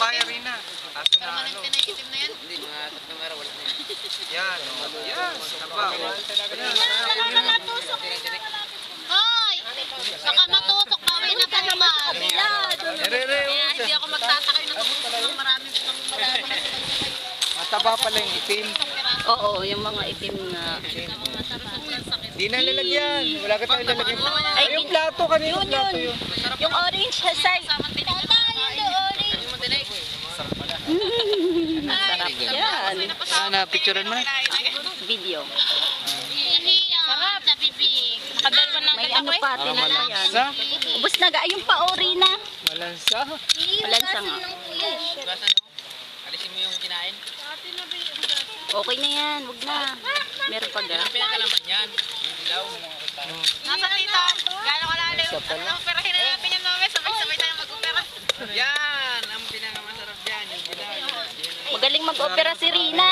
bahay arena. Kaso na ano. Itim na yan. Hindi, mga 3 araw wala na yan. Yan. Yan. Taba. Hoy! Saka matusok kami na kanaman. Hindi ako magtatakay na tusok ng marami. Mataba pala yung itim. Oo, yung mga itim nga. Di na lalagyan. Wala ka tayo lalagyan. Ay, yung plato kanina. Yun, Plato yun. yun. Yung orange size. Sarap yan. Na-picturean mo na? Video. Sarap na bibig. May ano pa, tinala yan. Malansa? Ubus na ga, yung paori na. Malansa? Malansa nga. Alisin mo yung kinain. Okay na yan, wag na. Meron pa ga. Ang pinakalaman yan. Yung dilaw. Nasa dito. Gano'ng kalalim. Ano, operahin na natin yung mami. Sabay-sabay tayo mag-opera. Yan! Ang pinakamasarap dyan. Yung dilaw. Magaling mag-opera si Rina.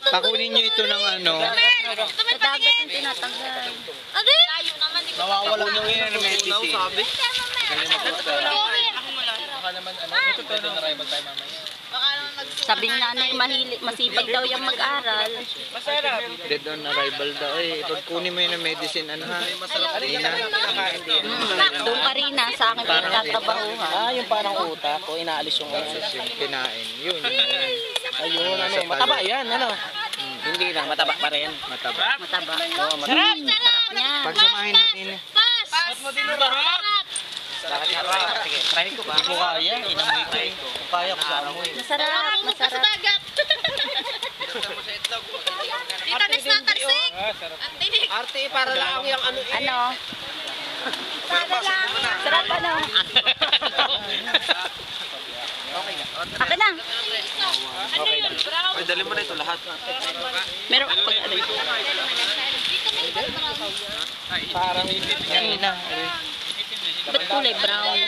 Pakunin nyo ito ng ano. Sa dagat yung tinatanggal. Layo naman. Nawawala nyo yun ng medicine. Sabi. Baka naman ano. Ito to na rival tayo mamaya. Baka naman magsuka. Sabi ng nanay, masipag daw yung mag-aral. Masarap. Dead on arrival daw eh. Pag kunin mo yun ng medicine, ano ha? Masarap. Doon ka Rina, sa akin pinagtatrabahuhan. Ah, yung parang utak o inaalis yung ano. Yung kinain. Yun. Ayun, ano, mataba yan, ano. Hindi na, mataba pa rin. Mataba. Mataba. Oo, mataba. Sarap niya. Pagsamahin natin eh. Pas! Sige, try ko ba? Hindi ko kaya, inamoy ko eh. Kung kaya ko sa amoy. Masarap, Pumunta sa masarap. dagat. Titanis na tarsik. Ang tinig. Arte, para lang yung ano. Ano? Sarap ano? Akin na. Ano yun? Brown. Ay, dali mo na ito lahat. Meron pag ano. Parang Yan na. Ba't kulay brown?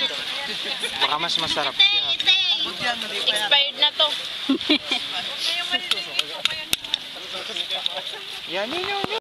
Baka mas masarap siya. Expired na to. Yan yun yun.